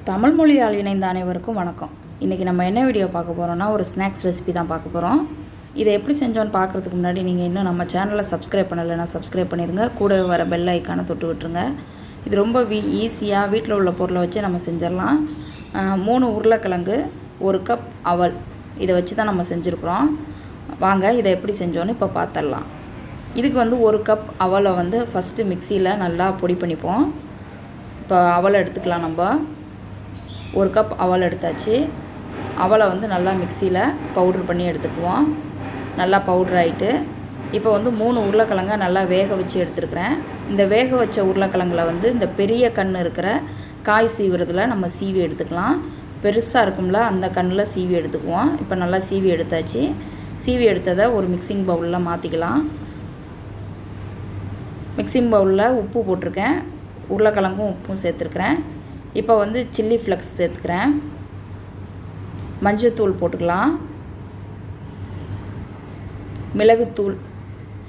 தமிழ் மொழியால் இணைந்த அனைவருக்கும் வணக்கம். இன்றைக்கி நம்ம என்ன வீடியோ பார்க்க போகிறோம்னா ஒரு ஸ்நாக்ஸ் ரெசிபி தான் பார்க்க போகிறோம். இதை எப்படி செஞ்சோன்னு பார்க்குறதுக்கு முன்னாடி நீங்கள் இன்னும் நம்ம சேனலை சப்ஸ்கிரைப் பண்ணலைன்னா சப்ஸ்கிரைப் பண்ணிடுங்க. கூட வர பெல் ஐக்கானை தொட்டு விட்டுருங்க. இது ரொம்ப ஈஸியாக வீட்டில் உள்ள பொருளை வச்சு நம்ம செஞ்சிடலாம். 3 உருளைக்கிழங்கு, 1 கப் அவல், இதை வச்சு தான் நம்ம செஞ்சுருக்குறோம். வாங்க இதை எப்படி செஞ்சோன்னு இப்போ பார்த்துடலாம். இதுக்கு 1 கப் அவலை ஃபஸ்ட்டு மிக்சியில் நல்லா பொடி பண்ணிப்போம். இப்போ அவலை எடுத்துக்கலாம். நம்ம 1 கப் அவல் எடுத்தாச்சு. அவலை நல்லா மிக்சியில் பவுட்ரு பண்ணி எடுத்துக்குவோம். நல்லா பவுட்ரு ஆகிட்டு இப்போ 3 உருளைக்கிழங்க நல்லா வேக வச்சு எடுத்துருக்கிறேன். இந்த வேக வச்ச உருளைக்கிழங்குல இந்த பெரிய கண் இருக்கிற காய் சீவுறதுல நம்ம சீவி எடுத்துக்கலாம். பெருசாக இருக்கும்ல அந்த கண்ணில் சீவி எடுத்துக்குவோம். இப்போ நல்லா சீவி எடுத்தாச்சு. சீவி எடுத்ததை ஒரு மிக்சிங் பவுலில் மாற்றிக்கலாம். மிக்சிங் பவுலில் உப்பு போட்டிருக்கேன். உருளைக்கிழங்கும் உப்பும் சேர்த்துருக்குறேன். இப்போ சில்லி ஃப்ளக்ஸ் சேர்த்துக்கிறேன். மஞ்சத்தூள் போட்டுக்கலாம். மிளகுத்தூள்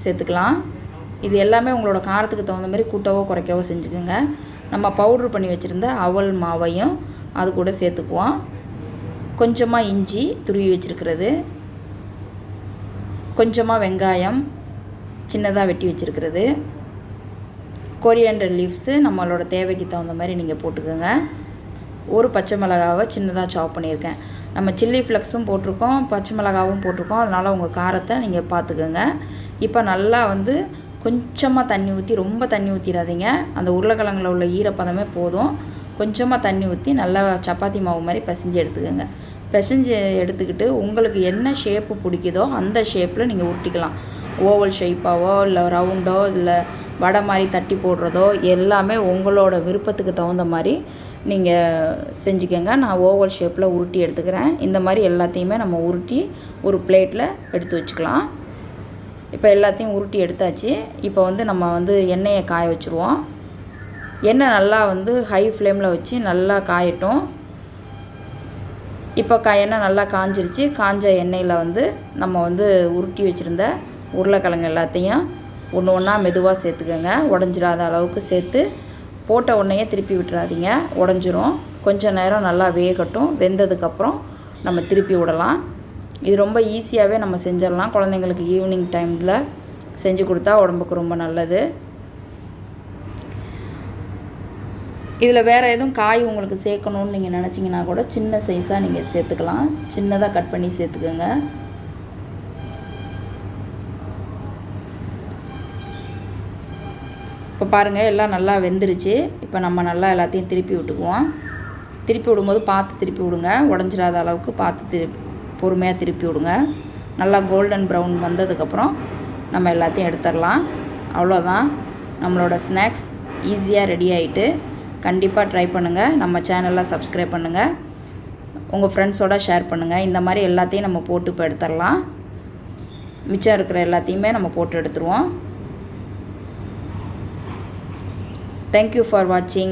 சேர்த்துக்கலாம். இது எல்லாமே உங்களோட காரத்துக்கு தகுந்த மாதிரி கூட்டவோ குறைக்கவோ செஞ்சுக்கோங்க. நம்ம பவுட்ரு பண்ணி வச்சுருந்த அவல் மாவையும் அது கூட சேர்த்துக்குவோம். கொஞ்சமாக இஞ்சி துருவி வச்சுருக்கிறது, கொஞ்சமாக வெங்காயம் சின்னதாக வெட்டி வச்சுருக்கிறது, கொரியாண்டர் லீவ்ஸு நம்மளோட தேவைக்கு தகுந்த மாதிரி நீங்கள் போட்டுக்கோங்க. ஒரு பச்சை மிளகாவை சின்னதாக சாப் பண்ணியிருக்கேன். நம்ம சில்லி ஃப்ளக்ஸும் போட்டிருக்கோம், பச்சை மிளகாவும் போட்டிருக்கோம். அதனால் உங்கள் காரத்தை நீங்கள் பார்த்துக்கோங்க. இப்போ நல்லா கொஞ்சமாக தண்ணி ஊற்றி, ரொம்ப தண்ணி ஊற்றிடாதீங்க. அந்த உருளைக்கிழங்குல உள்ள ஈரப்பதமே போதும். கொஞ்சமாக தண்ணி ஊற்றி நல்லா சப்பாத்தி மாவு மாதிரி பிசைஞ்சு எடுத்துக்கோங்க. பிசைஞ்சு எடுத்துக்கிட்டு உங்களுக்கு என்ன ஷேப்பு பிடிக்குதோ அந்த ஷேப்பில் நீங்கள் உருட்டிக்கலாம். ஓவல் ஷேப்பாவோ இல்லை ரவுண்டோ இல்லை வடை மாதிரி தட்டி போடுறதோ எல்லாமே உங்களோட விருப்பத்துக்கு தகுந்த மாதிரி நீங்கள் செஞ்சுக்கோங்க. நான் ஓவல் ஷேப்பில் உருட்டி எடுத்துக்கிறேன். இந்த மாதிரி எல்லாத்தையுமே நம்ம உருட்டி ஒரு பிளேட்டில் எடுத்து வச்சுக்கலாம். இப்போ எல்லாத்தையும் உருட்டி எடுத்தாச்சு. இப்போ நம்ம எண்ணெயை காய வச்சுருவோம். எண்ணெய் நல்லா ஹை ஃப்ளேமில் வச்சு நல்லா காயட்டும். இப்போ எண்ணெய் நல்லா காஞ்சிருச்சு. காஞ்ச எண்ணெயில் நம்ம உருட்டி வச்சுருந்த உருளைக்கிழங்கு எல்லாத்தையும் ஒன்று ஒன்றா மெதுவாக சேர்த்துக்கோங்க. உடஞ்சிடாத அளவுக்கு சேர்த்து போட்ட உடனேயே திருப்பி விட்டுறாதீங்க, உடஞ்சிரும். கொஞ்சம் நேரம் நல்லா வேகட்டும். வெந்ததுக்கப்புறம் நம்ம திருப்பி விடலாம். இது ரொம்ப ஈஸியாகவே நம்ம செஞ்சிடலாம். குழந்தைங்களுக்கு ஈவினிங் டைமில் செஞ்சு கொடுத்தா உடம்புக்கு ரொம்ப நல்லது. இதில் வேறு எதுவும் காய் உங்களுக்கு சேர்க்கணுன்னு நீங்கள் நினச்சிங்கன்னா கூட சின்ன சைஸாக நீங்கள் சேர்த்துக்கலாம். சின்னதாக கட் பண்ணி சேர்த்துக்கோங்க. இப்போ பாருங்கள் எல்லாம் நல்லா வெந்துருச்சு. இப்போ நம்ம நல்லா எல்லாத்தையும் திருப்பி விட்டுக்குவோம். திருப்பி விடும்போது பார்த்து திருப்பி விடுங்க. உடஞ்சிடாத அளவுக்கு பார்த்து பொறுமையாக திருப்பி விடுங்க. நல்லா கோல்டன் ப்ரௌன் வந்ததுக்கப்புறம் நம்ம எல்லாத்தையும் எடுத்துடலாம். அவ்வளோதான், நம்மளோட ஸ்நாக்ஸ் ஈஸியாக ரெடி ஆகிட்டு. கண்டிப்பாக ட்ரை பண்ணுங்கள். நம்ம சேனலில் சப்ஸ்கிரைப் பண்ணுங்கள். உங்கள் ஃப்ரெண்ட்ஸோடு ஷேர் பண்ணுங்கள். இந்த மாதிரி எல்லாத்தையும் நம்ம போட்டு இப்போ எடுத்துடலாம். மிச்சம் இருக்கிற எல்லாத்தையுமே நம்ம போட்டு எடுத்துருவோம். Thank you for watching.